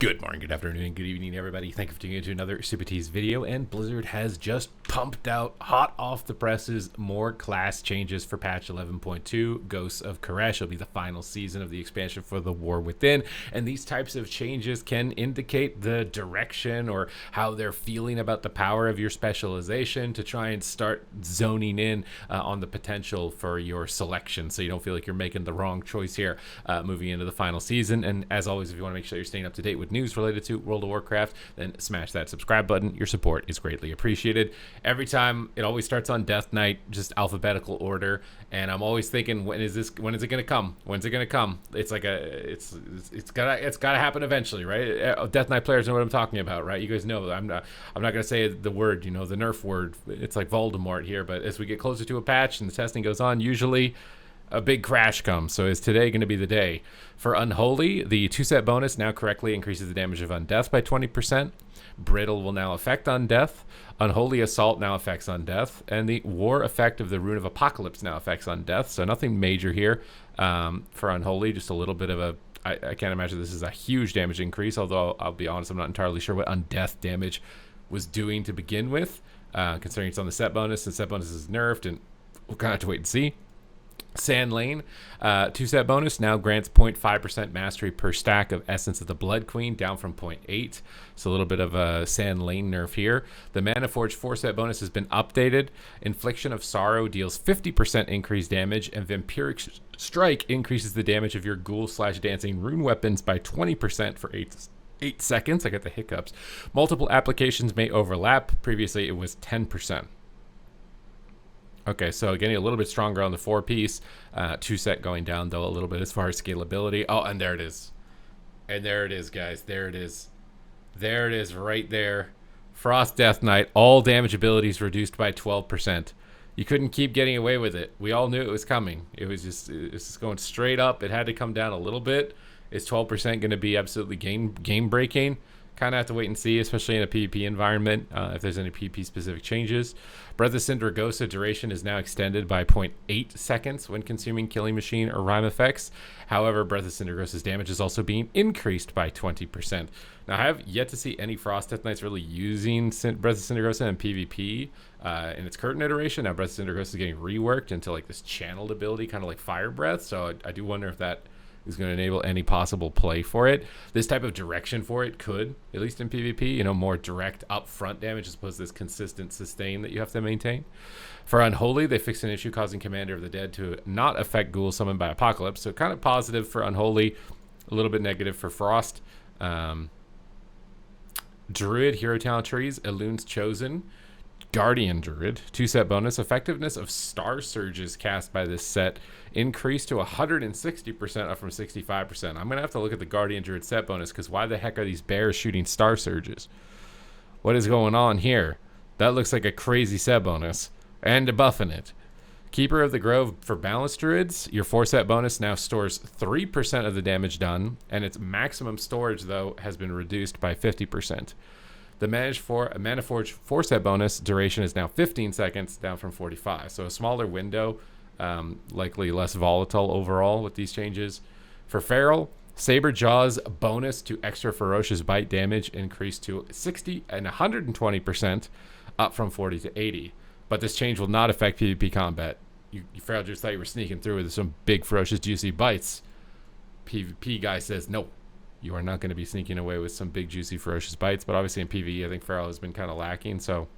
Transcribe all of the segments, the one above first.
Good morning, good afternoon, and good evening, everybody. Thank you for tuning into another Super Tease video. And Blizzard has just pumped out, hot off the presses, more class changes for patch 11.2. Ghosts of Koresh will be the final season of the expansion for the War Within. And these types of changes can indicate the direction or how they're feeling about the power of your specialization to try and start zoning in on the potential for your selection, so you don't feel like you're making the wrong choice here moving into the final season. And as always, if you want to make sure you're staying up to date with news related to World of Warcraft, then smash that subscribe button. Your support is greatly appreciated. Every time, it always starts on Death Knight, just alphabetical order, and I'm always thinking, when is it going to come? When's it going to come? It's like it's gotta happen eventually, right? Death Knight players know what I'm talking about, right? You guys know I'm not going to say the word, the nerf word. It's like Voldemort here, but as we get closer to a patch and the testing goes on, usually a big crash comes. So is today going to be the day? For Unholy, the 2-set bonus now correctly increases the damage of Undeath by 20%. Brittle will now affect Undeath. Unholy Assault now affects Undeath. And the War effect of the Rune of Apocalypse now affects Undeath. So nothing major here for Unholy, just a little bit of a... I can't imagine this is a huge damage increase, although I'll be honest, I'm not entirely sure what Undeath damage was doing to begin with, considering it's on the set bonus, and set bonus is nerfed, and we'll kind of have to wait and see. Sand Lane, 2-set bonus now grants 0.5% mastery per stack of Essence of the Blood Queen, down from 0.8. So a little bit of a Sand Lane nerf here. The Mana Forge 4-set bonus has been updated. Infliction of Sorrow deals 50% increased damage, and Vampiric Strike increases the damage of your Ghoul/Dancing Rune weapons by 20% for 8 seconds. I got the hiccups. Multiple applications may overlap. Previously, it was 10%. Okay, so getting a little bit stronger on the 4-piece. 2-set going down, though, a little bit as far as scalability. Oh, and there it is. And there it is, guys. There it is. There it is right there. Frost Death Knight. All damage abilities reduced by 12%. You couldn't keep getting away with it. We all knew it was coming. It was just going straight up. It had to come down a little bit. Is 12% going to be absolutely game-breaking? Kind of have to wait and see, especially in a PvP environment, if there's any PvP specific changes. Breath of Sindragosa duration is now extended by 0.8 seconds when consuming Killing Machine or Rhyme effects. However, Breath of Sindragosa's damage is also being increased by 20%. Now, I have yet to see any Frost Death Knights really using Breath of Sindragosa in PvP in its current iteration. Now, Breath of Sindragosa is getting reworked into like this channeled ability, kind of like Fire Breath. So I do wonder if that is going to enable any possible play for it. This type of direction for it could, at least in PvP, more direct upfront damage as opposed to this consistent sustain that you have to maintain. For Unholy, they fixed an issue causing Commander of the Dead to not affect ghouls summoned by Apocalypse. So kind of positive for Unholy, a little bit negative for Frost. Druid, Hero Talent Trees, Elune's Chosen, Guardian Druid, 2-set bonus. Effectiveness of Star Surges cast by this set increased to 160% up from 65%. I'm going to have to look at the Guardian Druid set bonus, because why the heck are these bears shooting Star Surges? What is going on here? That looks like a crazy set bonus. And a buff in it. Keeper of the Grove for Balanced Druids, your 4-set bonus now stores 3% of the damage done, and its maximum storage, though, has been reduced by 50%. The Mana Forge 4-set bonus duration is now 15 seconds, down from 45. So a smaller window, likely less volatile overall with these changes. For Feral, Saber Jaw's bonus to extra ferocious bite damage increased to 60 and 120%, up from 40 to 80. But this change will not affect PvP combat. You Feral just thought you were sneaking through with some big ferocious juicy bites. PvP guy says no. You are not going to be sneaking away with some big, juicy, ferocious bites. But obviously in PvE, I think Feral has been kind of lacking. So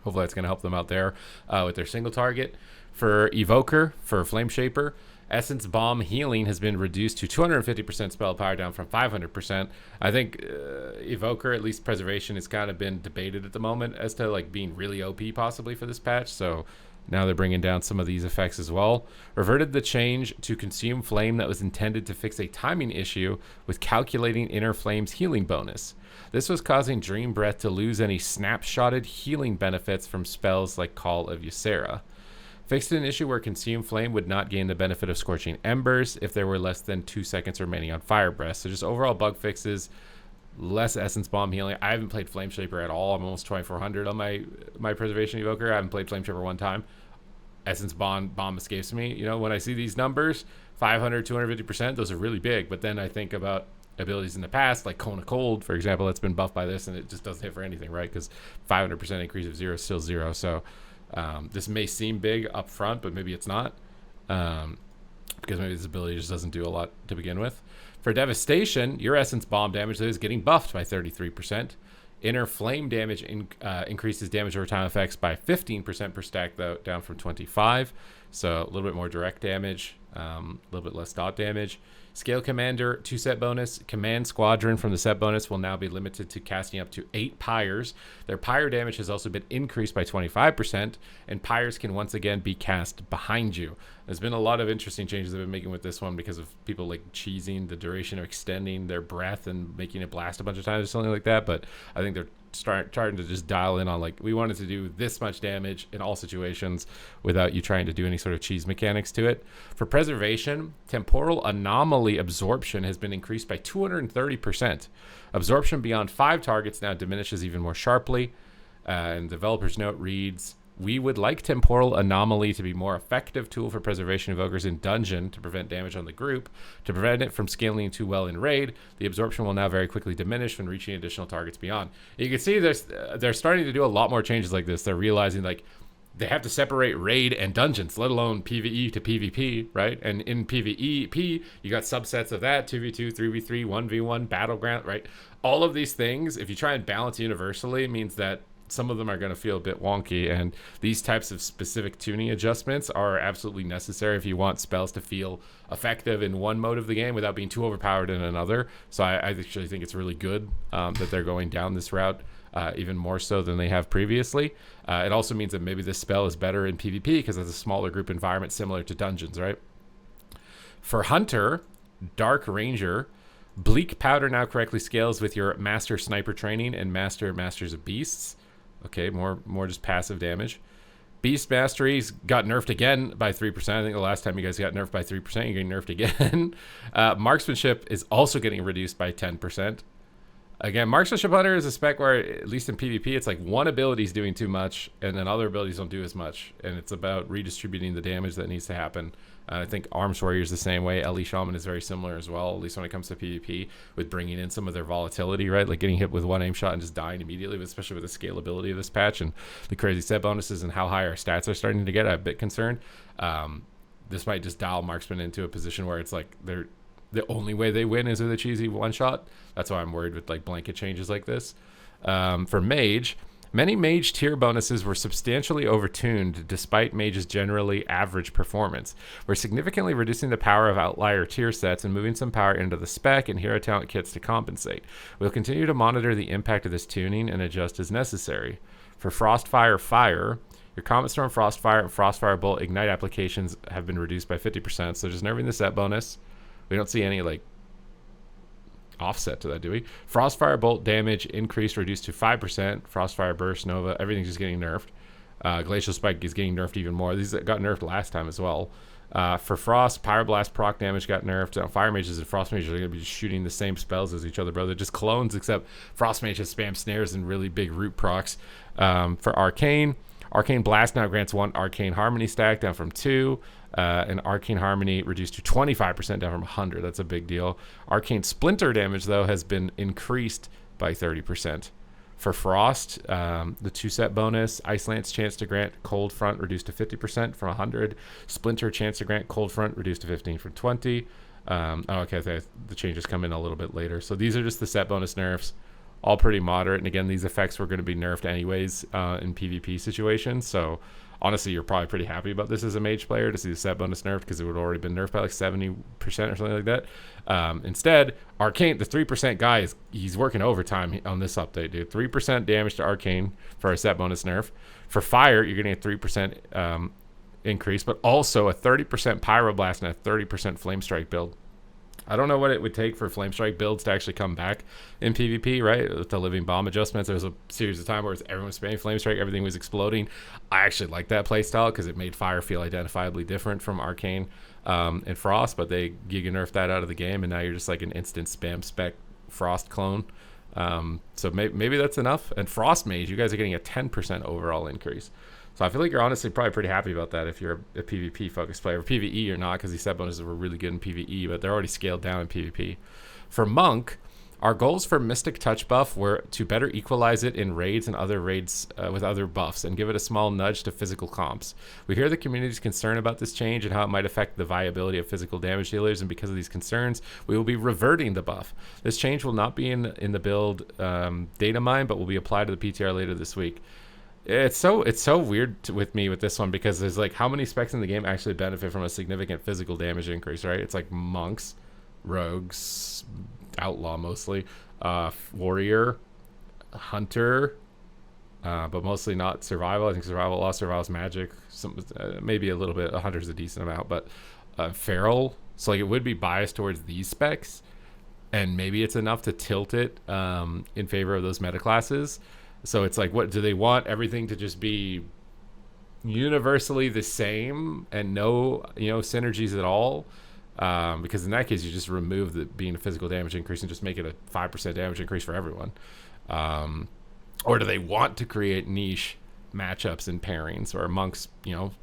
hopefully that's going to help them out there with their single target. For Evoker, for Flame Shaper, Essence Bomb Healing has been reduced to 250% spell power, down from 500%. I think Evoker, at least Preservation, has kind of been debated at the moment as to like being really OP possibly for this patch. So now they're bringing down some of these effects as well. Reverted the change to Consume Flame that was intended to fix a timing issue with calculating Inner Flame's healing bonus. This was causing Dream Breath to lose any snapshotted healing benefits from spells like Call of Ysera. Fixed an issue where Consume Flame would not gain the benefit of Scorching Embers if there were less than 2 seconds remaining on Fire Breath. So just overall bug fixes, less Essence Bomb healing. I haven't played Flame Shaper at all. I'm almost 2400 on my Preservation Evoker. I haven't played Flame Shaper one time. Essence Bomb escapes me. When I see these numbers, 500, 250%, those are really big. But then I think about abilities in the past, like Cone of Cold, for example, that's been buffed by this, and it just doesn't hit for anything, right? Because 500% increase of 0 is still 0. So this may seem big up front, but maybe it's not. Because maybe this ability just doesn't do a lot to begin with. For Devastation, your Essence Bomb damage is getting buffed by 33%. Inner Flame damage increases damage over time effects by 15% per stack, though, down from 25. So a little bit more direct damage, a little bit less dot damage. Scale Commander, 2-set bonus. Command Squadron from the set bonus will now be limited to casting up to 8 Pyres. Their Pyre damage has also been increased by 25%, and Pyres can once again be cast behind you. There's been a lot of interesting changes they've been making with this one because of people like cheesing the duration or extending their breath and making it blast a bunch of times or something like that. But I think they're starting to just dial in on, like, we wanted to do this much damage in all situations without you trying to do any sort of cheese mechanics to it. For Preservation, Temporal Anomaly Absorption has been increased by 230%. Absorption beyond 5 targets now diminishes even more sharply. And developer's note reads, we would like Temporal Anomaly to be more effective tool for preservation evokers in dungeon to prevent damage on the group. To prevent it from scaling too well in raid, the absorption will now very quickly diminish when reaching additional targets beyond. You can see they're starting to do a lot more changes like this. They're realizing, like, they have to separate raid and dungeons, let alone PvE to PvP, right? And in PvP, you got subsets of that, 2v2, 3v3, 1v1, battleground, right? All of these things, if you try and balance universally, it means that some of them are going to feel a bit wonky, and these types of specific tuning adjustments are absolutely necessary if you want spells to feel effective in one mode of the game without being too overpowered in another. So I actually think it's really good that they're going down this route, even more so than they have previously. It also means that maybe this spell is better in PvP because it's a smaller group environment similar to dungeons, right? For Hunter, Dark Ranger, Bleak Powder now correctly scales with your Master Sniper training and Masters of Beasts. Okay, more just passive damage. Beast Masteries got nerfed again by 3%. I think the last time you guys got nerfed by 3%, you're getting nerfed again. Marksmanship is also getting reduced by 10%. Again, Marksmanship Hunter is a spec where, at least in PvP, it's like one ability is doing too much, and then other abilities don't do as much. And it's about redistributing the damage that needs to happen. I think Arms Warrior is the same way. Ellie Shaman is very similar as well, at least when it comes to PvP, with bringing in some of their volatility, right? Like getting hit with one aim shot and just dying immediately, especially with the scalability of this patch and the crazy set bonuses and how high our stats are starting to get. I'm a bit concerned. This might just dial Marksman into a position where it's like the only way they win is with a cheesy one shot. That's why I'm worried with like blanket changes like this. For Mage, many Mage tier bonuses were substantially overtuned despite Mage's generally average performance. We're significantly reducing the power of outlier tier sets and moving some power into the spec and hero talent kits to compensate. We'll continue to monitor the impact of this tuning and adjust as necessary. For Frostfire Fire, your Comet Storm, Frostfire, and Frostfire Bolt Ignite applications have been reduced by 50%, so just nerfing the set bonus. We don't see any like offset to that, do we? Frostfire Bolt damage increased, reduced to 5%. Frostfire Burst, Nova, everything's just getting nerfed. Glacial Spike is getting nerfed even more. These got nerfed last time as well. For Frost, Pyroblast proc damage got nerfed. Fire Mages and Frost Mages are going to be shooting the same spells as each other, bro. They're just clones, except Frost Mages spam snares and really big root procs. For Arcane Blast now grants 1 Arcane Harmony stack down from 2. And Arcane Harmony reduced to 25% down from 100. That's a big deal. Arcane Splinter damage, though, has been increased by 30%. For Frost, the 2-set bonus, Ice Lance chance to grant Cold Front reduced to 50% from 100. Splinter chance to grant Cold Front reduced to 15 from 20. Okay, the changes come in a little bit later. So these are just the set bonus nerfs, all pretty moderate. And again, these effects were going to be nerfed anyways in PvP situations. So honestly, you're probably pretty happy about this as a Mage player to see the set bonus nerfed because it would have already been nerfed by like 70% or something like that. Instead, Arcane, the 3% guy, he's working overtime on this update, dude. 3% damage to Arcane for a set bonus nerf. For Fire, you're getting a 3% increase, but also a 30% Pyroblast and a 30% Flame Strike build. I don't know what it would take for Flame Strike builds to actually come back in PvP, right? With the Living Bomb adjustments, there was a series of time where everyone was spamming Flame Strike, everything was exploding. I actually liked that playstyle because it made Fire feel identifiably different from Arcane and Frost, but they giga nerfed that out of the game, and now you're just like an instant spam spec Frost clone. So maybe that's enough. And Frost Mage, you guys are getting a 10% overall increase. So I feel like you're honestly probably pretty happy about that if you're a PvP focused player. PvE you're not, because these set bonuses were really good in PvE, but they're already scaled down in PvP. For Monk, our goals for Mystic Touch buff were to better equalize it in raids and other raids with other buffs and give it a small nudge to physical comps. We hear the community's concern about this change and how it might affect the viability of physical damage dealers, and because of these concerns, we will be reverting the buff. This change will not be in the build data mine, but will be applied to the PTR later this week. It's so weird with me with this one, because there's like, how many specs in the game actually benefit from a significant physical damage increase, right? It's like monks, rogues, outlaw mostly, warrior, hunter, but mostly not survival. I think survival, lost survival's magic, maybe a little bit. A hunter's a decent amount, but feral. So like, it would be biased towards these specs, and maybe it's enough to tilt it in favor of those meta classes. So it's like, what do they want? Everything to just be universally the same and no, synergies at all? Because in that case, you just remove the being a physical damage increase and just make it a 5% damage increase for everyone. Or do they want to create niche matchups and pairings, or monks,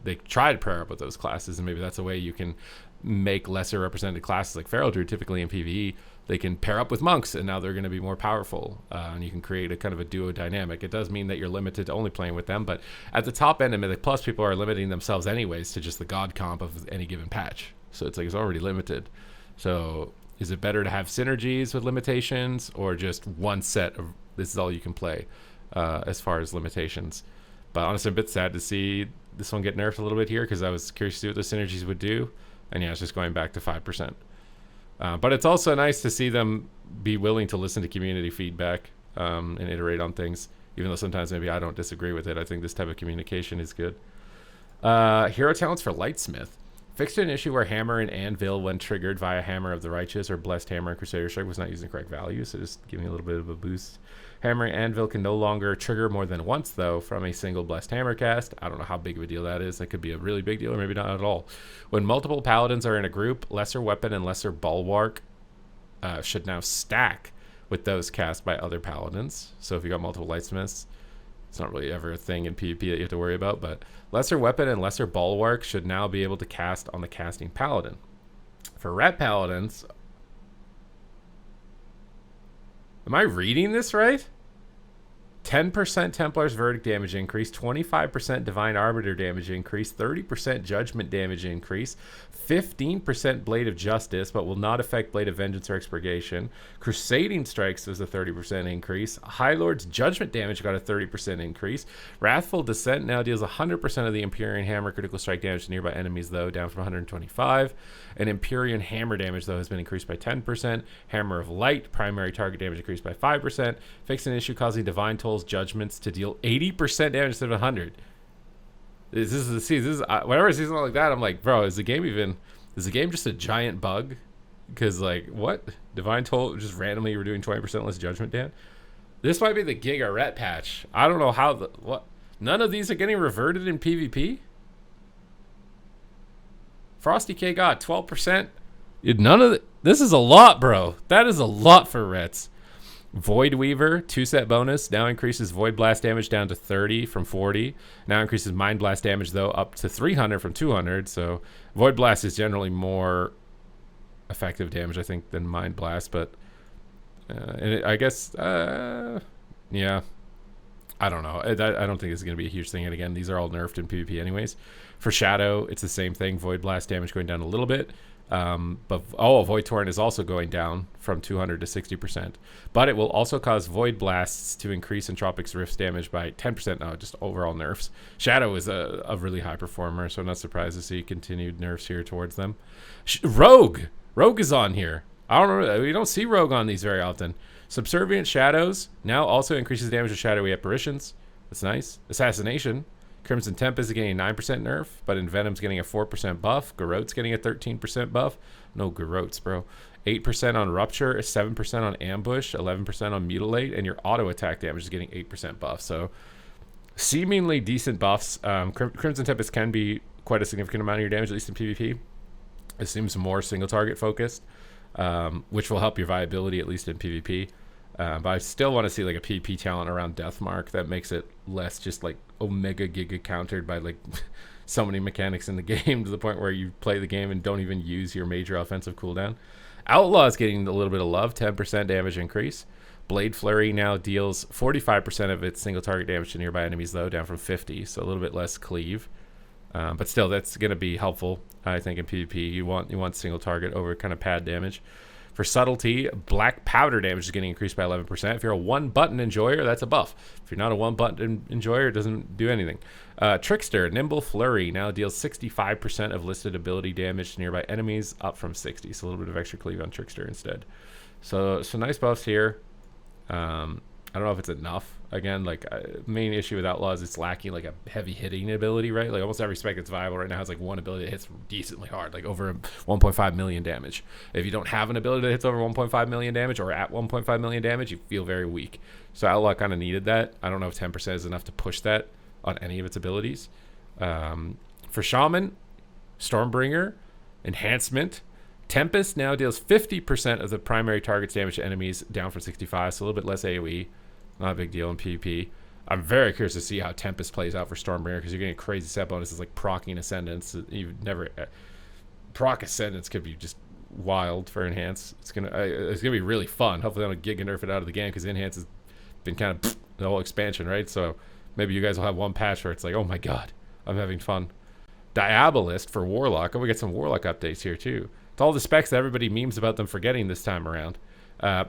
they try to pair up with those classes, and maybe that's a way you can make lesser represented classes like Feral Druid. Typically in PvE, they can pair up with monks, and now they're going to be more powerful, and you can create a kind of a duo dynamic. It does mean that you're limited to only playing with them, but at the top end of Mythic Plus, people are limiting themselves anyways to just the god comp of any given patch. So it's like, it's already limited. So is it better to have synergies with limitations, or just one set of this is all you can play as far as limitations? But honestly, I'm a bit sad to see this one get nerfed a little bit here, because I was curious to see what the synergies would do. And yeah, it's just going back to 5%. But it's also nice to see them be willing to listen to community feedback and iterate on things, even though sometimes maybe I don't disagree with it. I think this type of communication is good. Hero talents for Lightsmith. Fixed an issue where Hammer and Anvil, when triggered via Hammer of the Righteous or Blessed Hammer and Crusader Strike, was not using the correct value, so just giving a little bit of a boost. Hammer and Anvil can no longer trigger more than once, though, from a single Blessed Hammer cast. I don't know how big of a deal that is. That could be a really big deal, or maybe not at all. When multiple Paladins are in a group, Lesser Weapon and Lesser Bulwark should now stack with those cast by other Paladins. So if you got multiple Lightsmiths, it's not really ever a thing in PvP that you have to worry about, but Lesser Weapon and Lesser Bulwark should now be able to cast on the casting Paladin. For Ret Paladins, am I reading this right? 10% Templar's Verdict damage increase, 25% Divine Arbiter damage increase, 30% Judgment damage increase, 15% Blade of Justice, but will not affect Blade of Vengeance or Expurgation. Crusading Strikes was a 30% increase. High Lord's Judgment damage got a 30% increase. Wrathful Descent now deals 100% of the Empyrean Hammer critical strike damage to nearby enemies, though, down from 125. And Empyrean Hammer damage, though, has been increased by 10%. Hammer of Light, primary target damage increased by 5%. Fix an issue causing Divine Toll's Judgments to deal 80% damage instead of 100. This is whenever I see something like that, I'm like, bro, is the game just a giant bug? Because like, what? Divine Toll, just randomly you were doing 20% less Judgment damage? This might be the Giga Ret patch. I don't know how what. None of these are getting reverted in PvP. Frosty K got 12%. None of this is a lot, bro. That is a lot for Rets. Void Weaver, 2-set bonus, now increases Void Blast damage down to 30 from 40. Now increases Mind Blast damage, though, up to 300 from 200. So Void Blast is generally more effective damage, I think, than Mind Blast. But I guess, yeah. I don't know. I don't think this is going to be a huge thing. And again, these are all nerfed in PvP anyways. For Shadow, it's the same thing. Void Blast damage going down a little bit. Void Torrent is also going down from 200 to 60%. But it will also cause Void Blasts to increase Entropic's Rift's damage by 10%. No, just overall nerfs. Shadow is a really high performer, so I'm not surprised to see continued nerfs here towards them. Rogue! Rogue is on here. I don't know. We don't see Rogue on these very often. Subservient Shadows now also increases damage to shadowy apparitions. That's nice. Assassination. Crimson Tempest is getting a 9% nerf, but in Venom's getting a 4% buff. Garrote's getting a 13% buff. No Garrotes, bro. 8% on Rupture, 7% on Ambush, 11% on Mutilate, and your auto attack damage is getting 8% buff. So seemingly decent buffs. Crimson Tempest can be quite a significant amount of your damage, at least in PvP. It seems more single target focused, which will help your viability, at least in PvP. But I still want to see like a PvP talent around Deathmark that makes it less just like Omega Giga countered by like so many mechanics in the game to the point where you play the game and don't even use your major offensive cooldown. Outlaw is getting a little bit of love, 10% damage increase. Blade Flurry now deals 45% of its single target damage to nearby enemies, though, down from 50, so a little bit less cleave. But still, that's going to be helpful, I think, in PvP. You want single target over kind of pad damage. For Subtlety, Black Powder damage is getting increased by 11%. If you're a one-button enjoyer, that's a buff. If you're not a one-button enjoyer, it doesn't do anything. Trickster, Nimble Flurry now deals 65% of listed ability damage to nearby enemies, up from 60. So a little bit of extra cleave on Trickster instead. So nice buffs here. I don't know if it's enough. Again, like main issue with Outlaw is it's lacking like a heavy hitting ability, right? Like almost every spec that's viable right now has like one ability that hits decently hard, like over 1.5 million damage. If you don't have an ability that hits over 1.5 million damage or at 1.5 million damage, you feel very weak. So Outlaw kind of needed that. I don't know if 10% is enough to push that on any of its abilities. For Shaman, Stormbringer, Enhancement, Tempest now deals 50% of the primary target's damage to enemies, down from 65, so a little bit less AoE. Not a big deal in PvP. I'm very curious to see how Tempest plays out for Stormbringer, because you're getting crazy set bonuses like procking Ascendance. You've never proc Ascendance could be just wild for Enhance. It's gonna be really fun. Hopefully, they don't Giga nerf it out of the game, because Enhance has been kind of the whole expansion, right? So maybe you guys will have one patch where it's like, oh my god, I'm having fun. Diabolist for Warlock. Oh, we get some Warlock updates here too. It's all the specs that everybody memes about them forgetting this time around.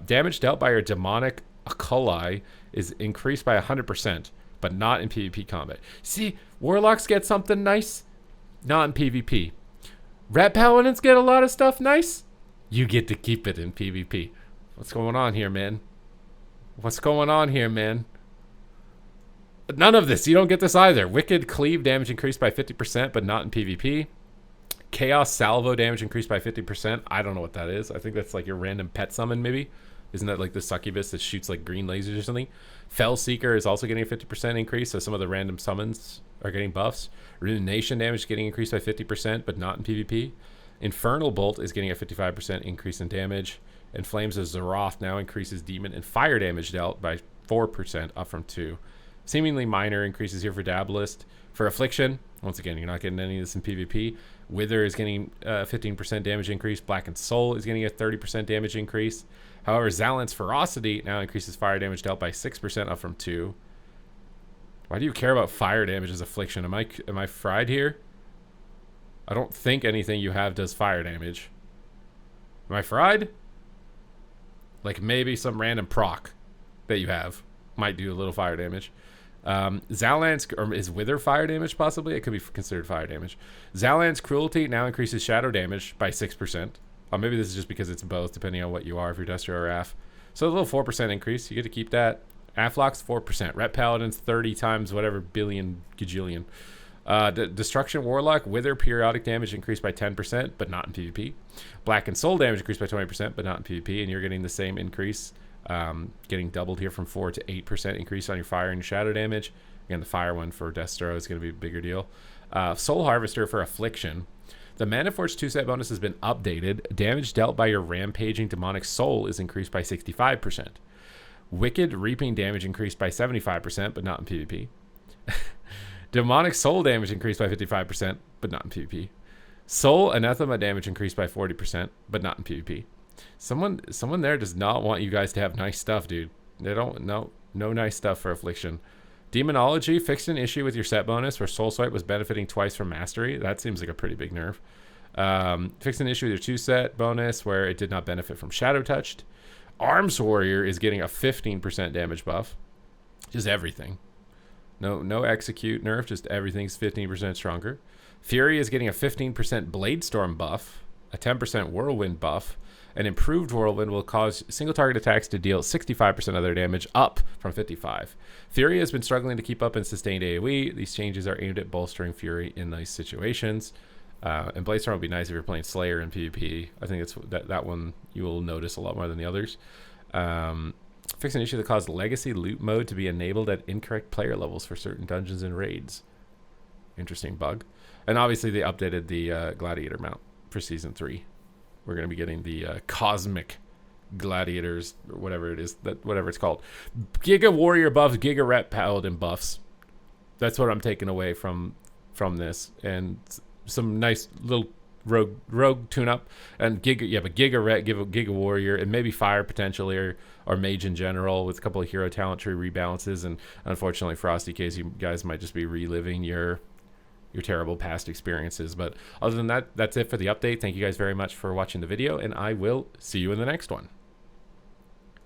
Damage dealt by your demonic Oculi is increased by 100%, but not in PvP combat. See, Warlocks get something nice, not in PvP. Rat Paladins get a lot of stuff nice. You get to keep it in PvP. What's going on here, man? What's going on here, man? None of this. You don't get this either. Wicked Cleave damage increased by 50%, but not in PvP. Chaos Salvo damage increased by 50%. I don't know what that is. I think that's like your random pet summon, maybe. Isn't that like the succubus that shoots like green lasers or something? Fell Seeker is also getting a 50% increase, so some of the random summons are getting buffs. Ruination damage is getting increased by 50%, but not in PvP. Infernal Bolt is getting a 55% increase in damage. And Flames of Zeroth now increases demon and fire damage dealt by 4%, up from 2. Seemingly minor increases here for Dabalist. For Affliction, once again, you're not getting any of this in PvP. Wither is getting a 15% damage increase. Blackened Soul is getting a 30% damage increase. However, Zalant's Ferocity now increases fire damage dealt by 6%, up from 2. Why do you care about fire damage as Affliction? Am I fried here? I don't think anything you have does fire damage. Am I fried? Like maybe some random proc that you have might do a little fire damage. Zalant's, or is Wither fire damage possibly? It could be considered fire damage. Zalant's Cruelty now increases shadow damage by 6%. Maybe this is just because it's both, depending on what you are, if you're Destro or Af. So a little 4% increase. You get to keep that. Aflock's 4%. Ret Paladin's 30 times whatever billion gajillion. Destruction Warlock, Wither periodic damage increased by 10%, but not in PvP. Blackened Soul damage increased by 20%, but not in PvP. And you're getting the same increase. Getting doubled here from 4 to 8% increase on your fire and your shadow damage. Again, the fire one for Destro is going to be a bigger deal. Soul Harvester for Affliction. The Mana Forge 2-set bonus has been updated. Damage dealt by your rampaging demonic soul is increased by 65%. Wicked Reaping damage increased by 75%, but not in PvP. Demonic soul damage increased by 55%, but not in PvP. Soul Anathema damage increased by 40%, but not in PvP. Someone there does not want you guys to have nice stuff, dude. They don't. No nice stuff for Affliction. Demonology fixed an issue with your set bonus where Soul Swipe was benefiting twice from Mastery. That seems like a pretty big nerf. Fixed an issue with your 2-set bonus where it did not benefit from Shadow Touched. Arms Warrior is getting a 15% damage buff. Just everything. No Execute nerf, just everything's 15% stronger. Fury is getting a 15% Blade Storm buff, a 10% Whirlwind buff. An improved Whirlwind will cause single target attacks to deal 65% of their damage, up from 55. Fury has been struggling to keep up in sustained AoE. These changes are aimed at bolstering Fury in these situations. And Blade Storm would be nice if you're playing Slayer in PvP. I think it's that one you will notice a lot more than the others. Fix an issue that caused Legacy Loot Mode to be enabled at incorrect player levels for certain dungeons and raids. Interesting bug. And obviously they updated the Gladiator mount for Season 3. We're going to be getting the Cosmic Gladiators, or whatever it is, whatever it's called. Giga Warrior buffs, Giga Ret Paladin buffs. That's what I'm taking away from this. And some nice little rogue tune up, and you have a Giga Ret, Giga Warrior, and maybe Fire potentially, or Mage in general with a couple of hero talent tree rebalances. And unfortunately, Frosty Case, you guys might just be reliving your terrible past experiences. But other than that, that's it for the update. Thank you guys very much for watching the video, and I will see you in the next one.